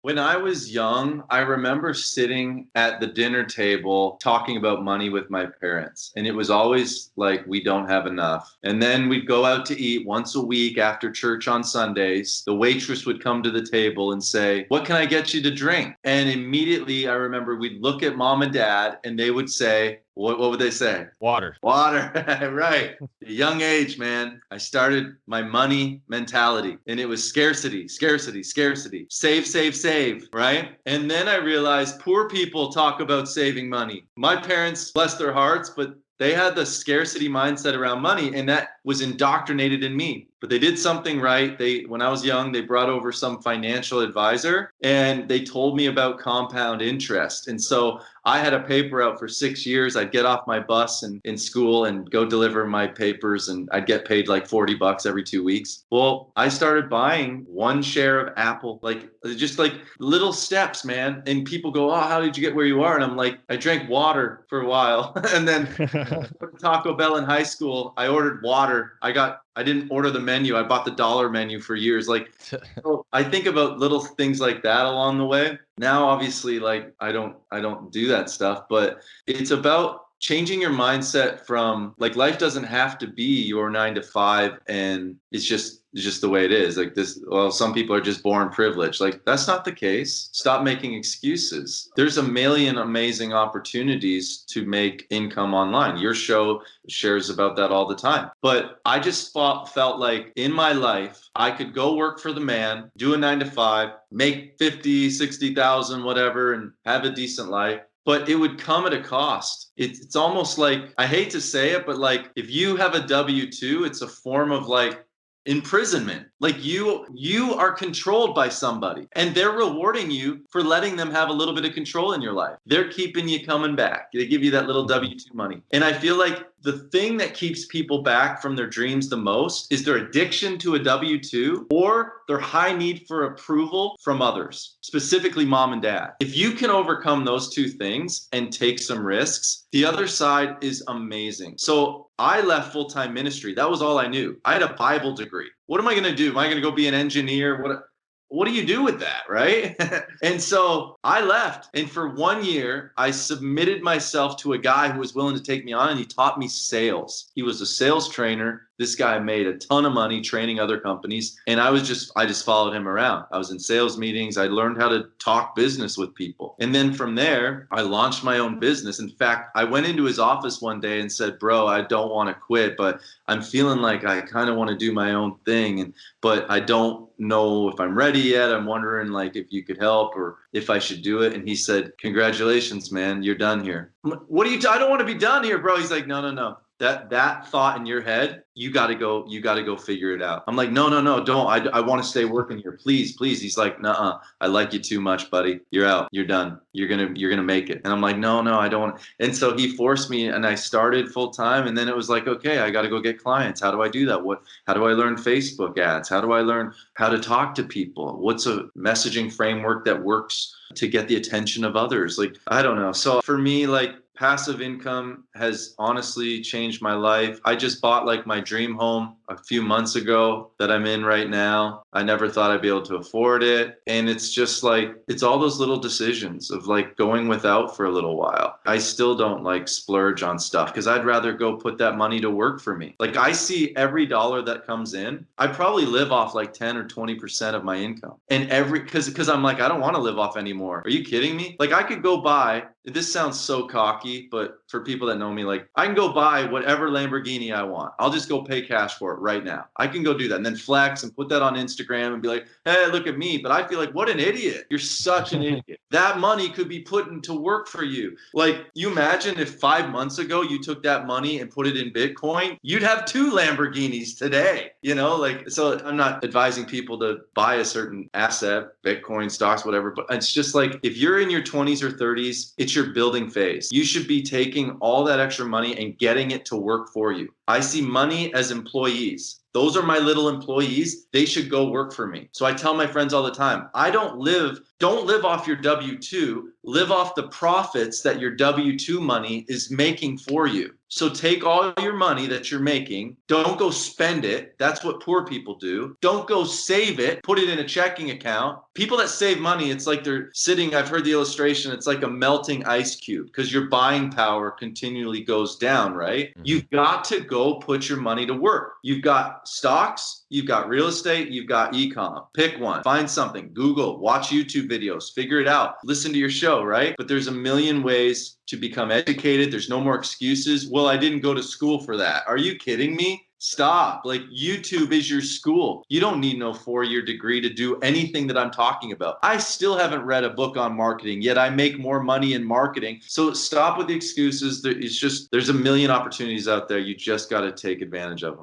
When I was young, I remember sitting at the dinner table talking about money with my parents. And it was always like, we don't have enough. And then we'd go out to eat once a week after church on Sundays. The waitress would come to the table and say, "What can I get you to drink?" And immediately I remember we'd look at mom and dad and they would say, what would they say? Water. Water. Right. At a young age, man, I started my money mentality and it was scarcity, scarcity, scarcity. Save, save, save. Right. And then I realized poor people talk about saving money. My parents, bless their hearts, but they had the scarcity mindset around money, and that was indoctrinated in me. But they did something right. When I was young, they brought over some financial advisor and they told me about compound interest. And so I had a paper out for 6 years. I'd get off my bus in school and go deliver my papers, and I'd get paid like $40 every 2 weeks. Well, I started buying one share of Apple, just like little steps, man. And people go, "Oh, how did you get where you are?" And I'm like, I drank water for a while. And then Taco Bell in high school, I ordered water. I didn't order the menu. I bought the dollar menu for years. So I think about little things like that along the way. Now, obviously, I don't do that stuff, but it's about changing your mindset from life doesn't have to be your 9 to 5 and it's just the way it is. Well, some people are just born privileged. That's not the case. Stop making excuses. There's a million amazing opportunities to make income online. Your show shares about that all the time. But I just felt like in my life, I could go work for the man, do a 9 to 5, make 50, 60,000, whatever, and have a decent life. But it would come at a cost. It's almost like, I hate to say it, but if you have a W-2, it's a form of imprisonment. You are controlled by somebody and they're rewarding you for letting them have a little bit of control in your life. They're keeping you coming back. They give you that little W-2 money. And I feel like the thing that keeps people back from their dreams the most is their addiction to a W-2 or their high need for approval from others, specifically mom and dad. If you can overcome those two things and take some risks, the other side is amazing. So I left full-time ministry. That was all I knew. I had a Bible degree. What am I going to do? Am I going to go be an engineer? What do you do with that, right? And so I left. And for 1 year, I submitted myself to a guy who was willing to take me on, and he taught me sales. He was a sales trainer. This guy made a ton of money training other companies. And I just followed him around. I was in sales meetings. I learned how to talk business with people. And then from there, I launched my own business. In fact, I went into his office one day and said, "Bro, I don't want to quit, but I'm feeling like I kind of want to do my own thing. But I don't know if I'm ready yet. I'm wondering if you could help or if I should do it." And he said, "Congratulations, man, you're done here." "What are you I don't want to be done here, bro." He's like, No. That thought in your head, you got to go figure it out. I'm like, no, don't. I want to stay working here. Please. He's like, "Nuh-uh. I like you too much, buddy. You're out. You're done. You're going to make it." And I'm like, no, I don't want to. And so he forced me and I started full time. And then it was like, okay, I got to go get clients. How do I do that? How do I learn Facebook ads? How do I learn how to talk to people? What's a messaging framework that works to get the attention of others? I don't know. So for me, passive income has honestly changed my life. I just bought my dream home a few months ago that I'm in right now. I never thought I'd be able to afford it. And it's just it's all those little decisions of going without for a little while. I still don't splurge on stuff because I'd rather go put that money to work for me. I see every dollar that comes in, I probably live off 10 or 20% of my income. And because I'm I don't want to live off anymore. Are you kidding me? I could go buy, this sounds so cocky, but for people that know me, I can go buy whatever Lamborghini I want. I'll just go pay cash for it right now. I can go do that and then flex and put that on Instagram and be like, "Hey, look at me." But I feel what an idiot. You're such an idiot. That money could be put into work for you. You imagine if 5 months ago you took that money and put it in Bitcoin, you'd have 2 Lamborghinis today. So I'm not advising people to buy a certain asset, Bitcoin, stocks, whatever, but it's just if you're in your 20s or 30s, it's your building phase. You should be taking all that extra money and getting it to work for you. I see money as employees. Those are my little employees. They should go work for me. So I tell my friends all the time, don't live off your W-2, live off the profits that your W-2 money is making for you. So take all your money that you're making. Don't go spend it. That's what poor people do. Don't go save it. Put it in a checking account. People that save money, it's like they're sitting, I've heard the illustration, it's like a melting ice cube because your buying power continually goes down, right? Mm-hmm. You've got to go put your money to work. You've got stocks, you've got real estate, you've got e-com. Pick one, find something, Google, watch YouTube videos, figure it out, listen to your show, right? But there's a million ways to become educated. There's no more excuses. Well, I didn't go to school for that. Are you kidding me? Stop. Like, YouTube is your school. You don't need no 4-year degree to do anything that I'm talking about. I still haven't read a book on marketing, yet I make more money in marketing. So stop with the excuses. It's just, there's a million opportunities out there. You just got to take advantage of them.